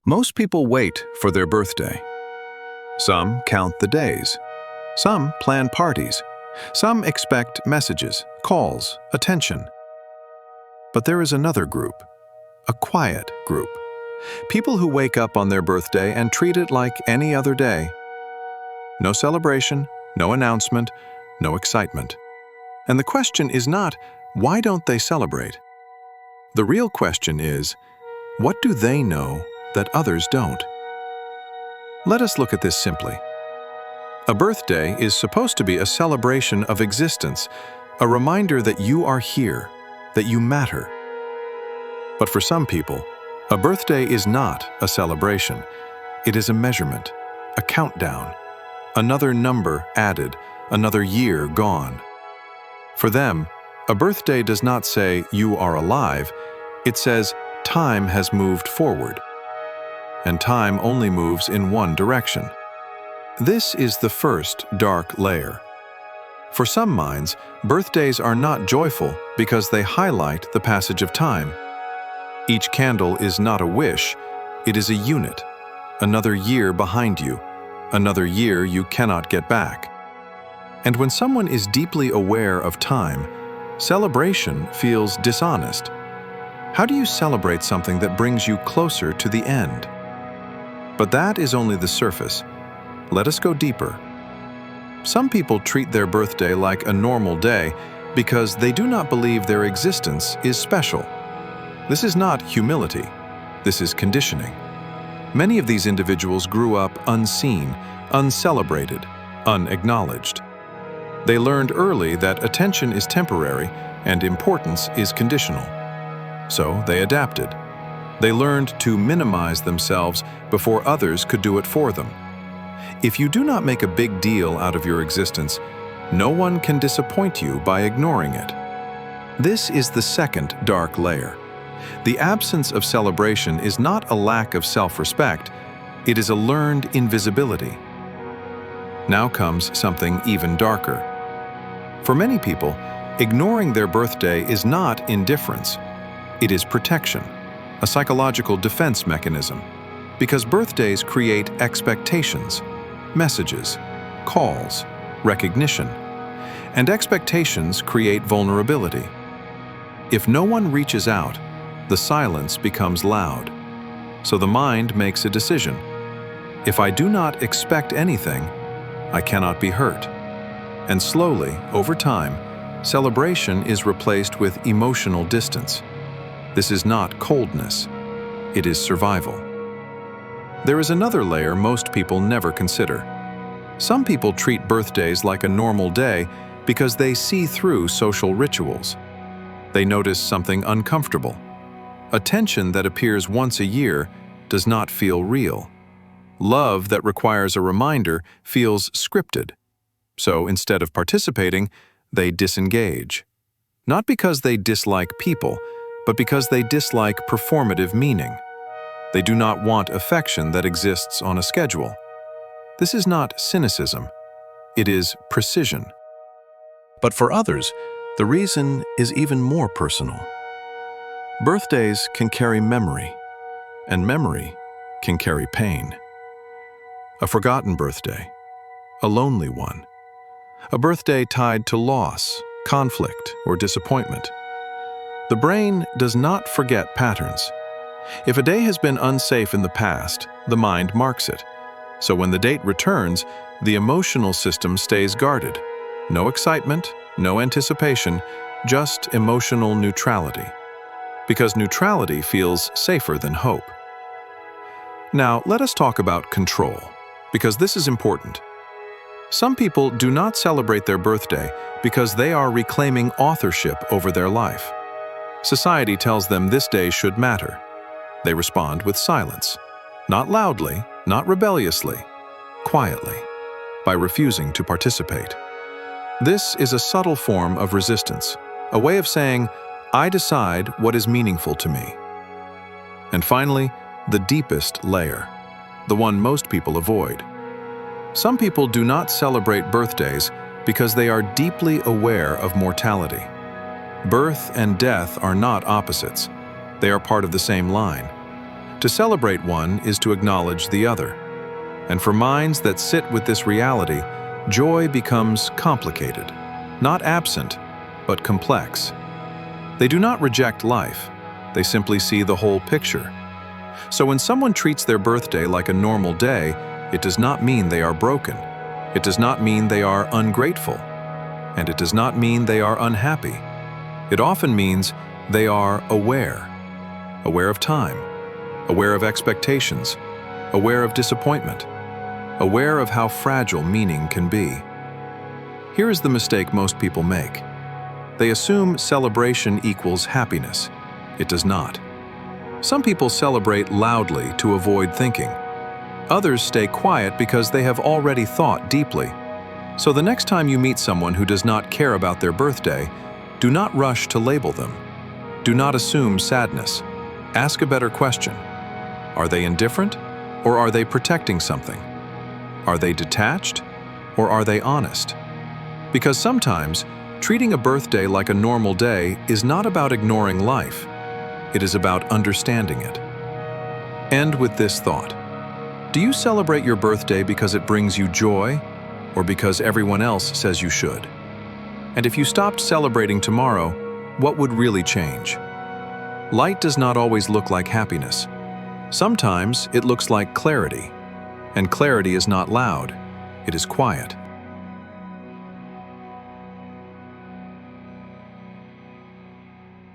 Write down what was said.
Most people wait for their birthday. Some count the days. Some plan parties. Some expect messages, calls, attention. But there is another group, a quiet group. People who wake up on their birthday and treat it like any other day. No celebration, no announcement, no excitement. And the question is not, why don't they celebrate? The real question is, what do they know that others don't? Let us look at this simply. A birthday is supposed to be a celebration of existence, a reminder that you are here, that you matter. But for some people, a birthday is not a celebration. It is a measurement, a countdown, another number added, another year gone. For them, a birthday does not say you are alive, it says time has moved forward. And time only moves in one direction. This is the first dark layer. For some minds, birthdays are not joyful because they highlight the passage of time. Each candle is not a wish, it is a unit, another year behind you, another year you cannot get back. And when someone is deeply aware of time, celebration feels dishonest. How do you celebrate something that brings you closer to the end? But that is only the surface. Let us go deeper. Some people treat their birthday like a normal day because they do not believe their existence is special. This is not humility. This is conditioning. Many of these individuals grew up unseen, uncelebrated, unacknowledged. They learned early that attention is temporary and importance is conditional. So they adapted. They learned to minimize themselves before others could do it for them. If you do not make a big deal out of your existence, no one can disappoint you by ignoring it. This is the second dark layer. The absence of celebration is not a lack of self-respect, it is a learned invisibility. Now comes something even darker. For many people, ignoring their birthday is not indifference. It is protection, a psychological defense mechanism, because birthdays create expectations, messages, calls, recognition, and expectations create vulnerability. If no one reaches out, the silence becomes loud. So the mind makes a decision. If I do not expect anything, I cannot be hurt. And slowly, over time, celebration is replaced with emotional distance. This is not coldness, it is survival. There is another layer most people never consider. Some people treat birthdays like a normal day because they see through social rituals. They notice something uncomfortable. Attention that appears once a year does not feel real. Love that requires a reminder feels scripted. So instead of participating, they disengage. Not because they dislike people, but because they dislike performative meaning. They do not want affection that exists on a schedule. This is not cynicism. It is precision. But for others, the reason is even more personal. Birthdays can carry memory, and memory can carry pain. A forgotten birthday, a lonely one, a birthday tied to loss, conflict, or disappointment. The brain does not forget patterns. If a day has been unsafe in the past, the mind marks it. So when the date returns, the emotional system stays guarded. No excitement, no anticipation, just emotional neutrality. Because neutrality feels safer than hope. Now, let us talk about control, because this is important. Some people do not celebrate their birthday because they are reclaiming authorship over their life. Society tells them this day should matter. They respond with silence, not loudly, not rebelliously, quietly, by refusing to participate. This is a subtle form of resistance, a way of saying, I decide what is meaningful to me. And finally, the deepest layer, the one most people avoid. Some people do not celebrate birthdays because they are deeply aware of mortality. Birth and death are not opposites. They are part of the same line. To celebrate one is to acknowledge the other. And for minds that sit with this reality, joy becomes complicated, not absent, but complex. They do not reject life, they simply see the whole picture. So when someone treats their birthday like a normal day, it does not mean they are broken. It does not mean they are ungrateful. And it does not mean they are unhappy. It often means they are aware. Aware of time, aware of expectations, aware of disappointment, aware of how fragile meaning can be. Here is the mistake most people make. They assume celebration equals happiness. It does not. Some people celebrate loudly to avoid thinking. Others stay quiet because they have already thought deeply. So the next time you meet someone who does not care about their birthday, do not rush to label them. Do not assume sadness. Ask a better question. Are they indifferent, or are they protecting something? Are they detached, or are they honest? Because sometimes, treating a birthday like a normal day is not about ignoring life. It is about understanding it. End with this thought. Do you celebrate your birthday because it brings you joy, or because everyone else says you should? And if you stopped celebrating tomorrow, what would really change? Light does not always look like happiness. Sometimes it looks like clarity. And clarity is not loud, it is quiet.